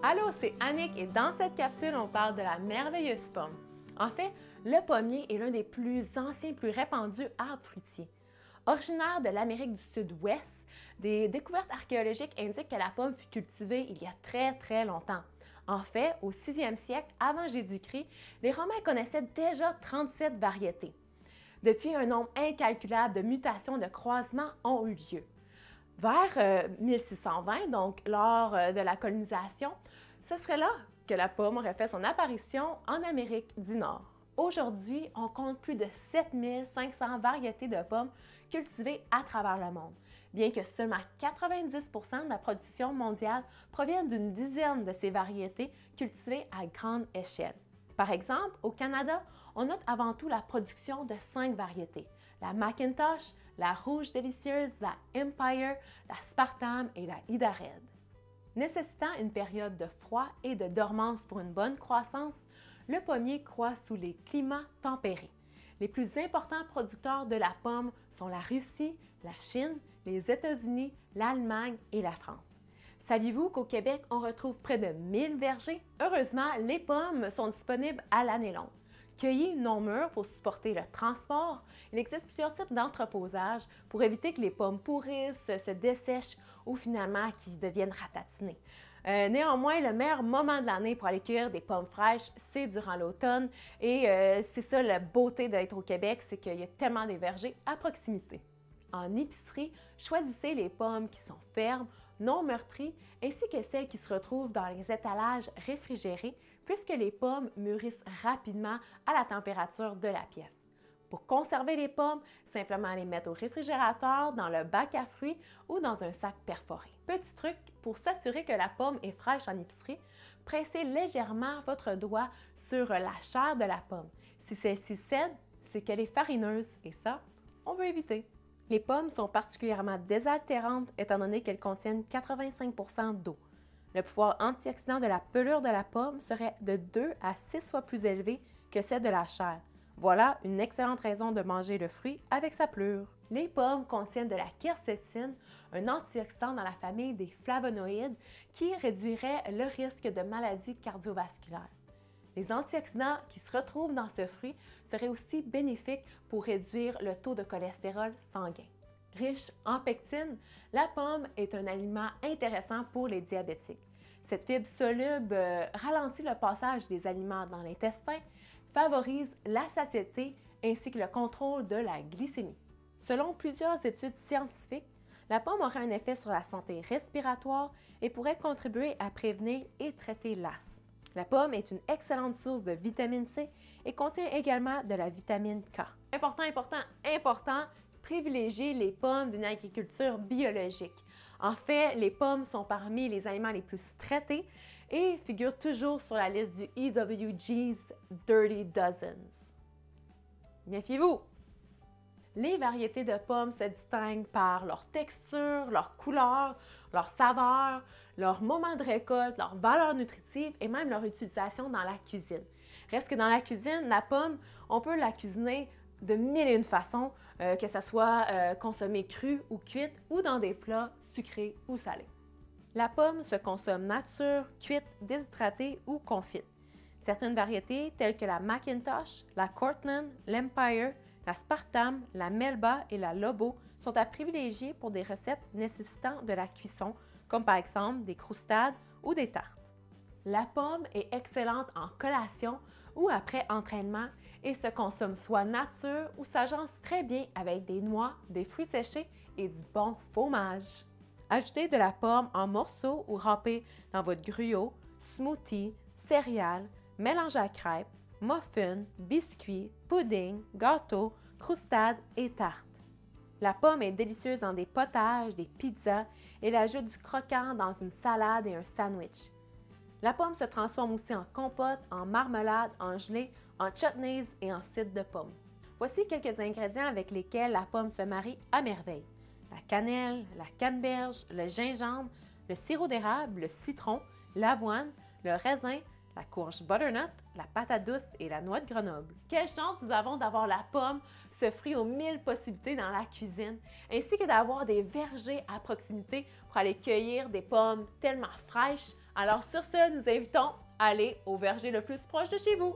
Allô, c'est Annick et dans cette capsule, on parle de la merveilleuse pomme. En fait, le pommier est l'un des plus anciens, plus répandus arbres fruitiers. Originaire de l'Amérique du Sud-Ouest, des découvertes archéologiques indiquent que la pomme fut cultivée il y a très longtemps. En fait, au 6e siècle avant Jésus-Christ, les Romains connaissaient déjà 37 variétés. Depuis, un nombre incalculable de mutations, de croisements ont eu lieu. Vers 1620, donc lors de la colonisation, ce serait là que la pomme aurait fait son apparition en Amérique du Nord. Aujourd'hui, on compte plus de 7500 variétés de pommes cultivées à travers le monde, bien que seulement 90% de la production mondiale provienne d'une dizaine de ces variétés cultivées à grande échelle. Par exemple, au Canada, on note avant tout la production de 5 variétés: la Macintosh, la Rouge délicieuse, la Empire, la Spartam et la Ida Red. Nécessitant une période de froid et de dormance pour une bonne croissance, le pommier croît sous les climats tempérés. Les plus importants producteurs de la pomme sont la Russie, la Chine, les États-Unis, l'Allemagne et la France. Saviez-vous qu'au Québec, on retrouve près de 1000 vergers? Heureusement, les pommes sont disponibles à l'année longue. Cueillies non mûres pour supporter le transport, il existe plusieurs types d'entreposage pour éviter que les pommes pourrissent, se dessèchent ou finalement qu'ils deviennent ratatinées. Néanmoins, le meilleur moment de l'année pour aller cueillir des pommes fraîches, c'est durant l'automne et c'est ça la beauté d'être au Québec, c'est qu'il y a tellement des vergers à proximité. En épicerie, choisissez les pommes qui sont fermes, non meurtries, ainsi que celles qui se retrouvent dans les étalages réfrigérés, puisque les pommes mûrissent rapidement à la température de la pièce. Pour conserver les pommes, simplement les mettre au réfrigérateur, dans le bac à fruits ou dans un sac perforé. Petit truc, pour s'assurer que la pomme est fraîche en épicerie, pressez légèrement votre doigt sur la chair de la pomme. Si celle-ci cède, c'est qu'elle est farineuse et ça, on veut éviter. Les pommes sont particulièrement désaltérantes étant donné qu'elles contiennent 85% d'eau. Le pouvoir antioxydant de la pelure de la pomme serait de 2 à 6 fois plus élevé que celle de la chair. Voilà une excellente raison de manger le fruit avec sa pelure. Les pommes contiennent de la quercétine, un antioxydant dans la famille des flavonoïdes qui réduirait le risque de maladies cardiovasculaires. Les antioxydants qui se retrouvent dans ce fruit seraient aussi bénéfiques pour réduire le taux de cholestérol sanguin. Riche en pectine, la pomme est un aliment intéressant pour les diabétiques. Cette fibre soluble ralentit le passage des aliments dans l'intestin, favorise la satiété ainsi que le contrôle de la glycémie. Selon plusieurs études scientifiques, la pomme aurait un effet sur la santé respiratoire et pourrait contribuer à prévenir et traiter l'asthme. La pomme est une excellente source de vitamine C et contient également de la vitamine K. Important, privilégiez les pommes d'une agriculture biologique. En fait, les pommes sont parmi les aliments les plus traités et figurent toujours sur la liste du EWG's Dirty Dozens. Méfiez-vous! Les variétés de pommes se distinguent par leur texture, leur couleur, leur saveur, leur moment de récolte, leur valeur nutritive et même leur utilisation dans la cuisine. Reste que dans la cuisine, la pomme, on peut la cuisiner de mille et une façons, que ce soit consommée crue ou cuite ou dans des plats sucrés ou salés. La pomme se consomme nature, cuite, déshydratée ou confite. Certaines variétés telles que la Macintosh, la Cortland, l'Empire, la Spartam, la Melba et la Lobo sont à privilégier pour des recettes nécessitant de la cuisson, comme par exemple des croustades ou des tartes. La pomme est excellente en collation ou après entraînement et se consomme soit nature ou s'agence très bien avec des noix, des fruits séchés et du bon fromage. Ajoutez de la pomme en morceaux ou râpée dans votre gruau, smoothie, céréales, mélange à crêpes, muffins, biscuits, pudding, gâteaux, croustades et tartes. La pomme est délicieuse dans des potages, des pizzas et elle ajoute du croquant dans une salade et un sandwich. La pomme se transforme aussi en compote, en marmelade, en gelée, en chutneys et en cidre de pomme. Voici quelques ingrédients avec lesquels la pomme se marie à merveille. La cannelle, la canneberge, le gingembre, le sirop d'érable, le citron, l'avoine, le raisin, la courge butternut, la patate douce et la noix de Grenoble. Quelle chance nous avons d'avoir la pomme, ce fruit aux 1000 possibilités dans la cuisine, ainsi que d'avoir des vergers à proximité pour aller cueillir des pommes tellement fraîches. Alors sur ce, nous invitons à aller au verger le plus proche de chez vous.